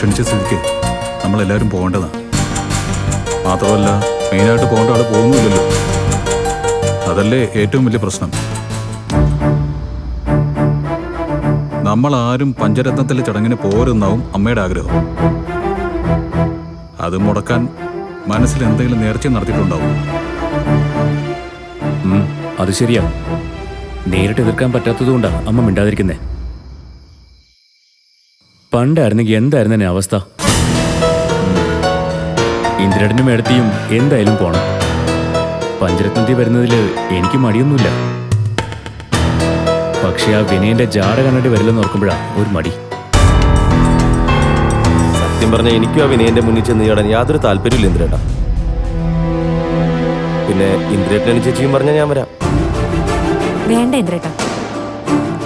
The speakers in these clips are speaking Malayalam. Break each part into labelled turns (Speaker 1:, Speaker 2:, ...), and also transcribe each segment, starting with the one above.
Speaker 1: ക്ഷണിച്ച സ്ഥിതിക്ക് നമ്മളെല്ലാവരും പോകേണ്ടതാണ്. മാത്രമല്ല മെയിനായിട്ട് പോകേണ്ട ആൾ പോകുന്നില്ലല്ലോ. അതല്ലേ ഏറ്റവും വലിയ പ്രശ്നം. നമ്മളാരും പഞ്ചരത്നത്തിലെ ചടങ്ങിന് പോരുന്നാവും അമ്മയുടെ ആഗ്രഹം. അത് മുടക്കാൻ മനസ്സിൽ എന്തെങ്കിലും നേർച്ച നടത്തിയിട്ടുണ്ടാവും.
Speaker 2: അത് ശരിയാ. നേരിട്ട് എതിർക്കാൻ പറ്റാത്തതുകൊണ്ടാണ് അമ്മ മിണ്ടാതിരിക്കുന്നേ. പണ്ടായിരുന്നെങ്കിൽ എന്തായിരുന്നു എന്നെ അവസ്ഥ? ഇന്ദ്രേട്ടനും എടുത്തിയും എന്തായാലും പോണം. പഞ്ചരത്നത്തിൽ വരുന്നതിൽ എനിക്ക് മടിയൊന്നുമില്ല. പക്ഷെ ആ വിനയന്റെ ജാട കണ്ടിട്ട് വരില്ലെന്ന് ഓർക്കുമ്പോഴാ ഒരു മടി.
Speaker 3: സത്യം പറഞ്ഞ എനിക്കും ആ വിനയന്റെ മുന്നിൽ ചെന്ന് ചാടാൻ യാതൊരു താല്പര്യമില്ല ഇന്ദ്രേട്ട. പിന്നെ ഇന്ദ്രേട്ടനും ചേച്ചിയും പറഞ്ഞാൽ ഞാൻ വരാം.
Speaker 4: വേണ്ട ഇന്ദ്രേട്ട,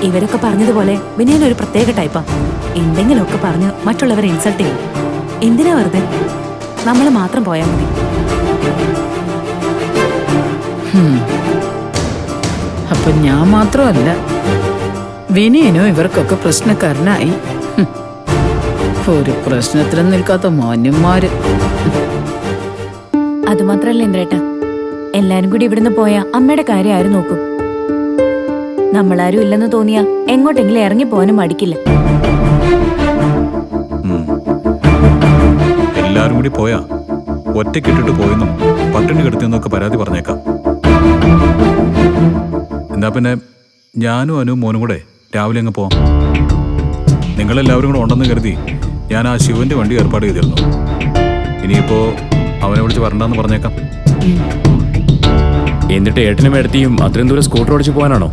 Speaker 4: ഇവരൊക്കെ പറഞ്ഞതുപോലെ വിനയൻ ഒരു പ്രത്യേക ടൈപ്പാ. എന്തെങ്കിലുമൊക്കെ പറഞ്ഞ് മറ്റുള്ളവരെ ഇൻസൾട്ട് ചെയ്യും. എന്തിനാ വെറുതെ? നമ്മൾ മാത്രം പോയാൽ മതി.
Speaker 5: അപ്പൊ ഞാൻ മാത്രമല്ല, വിനയനോ ഇവർക്കൊക്കെ പ്രശ്നക്കാരനായി. ഒരു പ്രശ്നത്തിനും നിൽക്കാത്ത മാന്യന്മാര്.
Speaker 4: അതുമാത്രല്ല ഇന്ദ്രേട്ട, എല്ലാരും കൂടി ഇവിടുന്ന് പോയാ അമ്മയുടെ കാര്യം ആരും നോക്കും? നമ്മളാരും ഇല്ലെന്ന് തോന്നിയാ എങ്ങോട്ടെങ്കിലും ഇറങ്ങി പോകാനും മടിക്കില്ല.
Speaker 1: എല്ലാവരും കൂടി പോയാ ഒറ്റക്കിട്ടിട്ട് പോയെന്നും പട്ടിണി കിടത്തിയെന്നൊക്കെ പരാതി പറഞ്ഞേക്കാം. എന്നാ പിന്നെ ഞാനും അനുവും മോനും കൂടെ രാവിലെ അങ്ങ് പോവാം. നിങ്ങളെല്ലാവരും കൂടെ ഉണ്ടെന്ന് കരുതി ഞാൻ ആ ശിവന്റെ വണ്ടി ഏർപ്പാട് ചെയ്തിരുന്നു. ഇനിയിപ്പോ അവനെ വിളിച്ച് വരണ്ടെന്ന് പറഞ്ഞേക്കാം.
Speaker 2: എന്നിട്ട് ഏട്ടനും എടുത്തിയും അത്രയും ദൂരം സ്കൂട്ടർ ഓടിച്ചു പോകാനാണോ?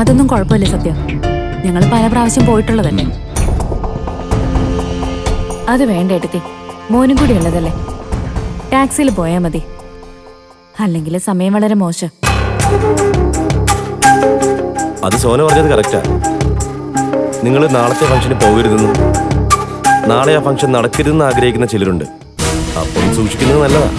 Speaker 4: അതൊന്നും കുഴപ്പമില്ല സത്യ, ഞങ്ങൾ പല പ്രാവശ്യം പോയിട്ടുള്ളതല്ലേ. അത് വേണ്ട ഏട്ടത്തി, മോനും കൂടി ഉള്ളതല്ലേ. ടാക്സിയിൽ പോയാൽ മതി. അല്ലെങ്കിൽ സമയം വളരെ മോശം.
Speaker 3: അത് സോന പറഞ്ഞത് കറക്റ്റാ. നിങ്ങൾ നാളത്തെ ഫംഗ്ഷന് പോകരുതെന്നും നാളെ ആ ഫംഗ്ഷൻ നടക്കരുതെന്ന് ആഗ്രഹിക്കുന്ന ചിലരുണ്ട്. അപ്പം സൂക്ഷിക്കുന്നത് നല്ലതാ.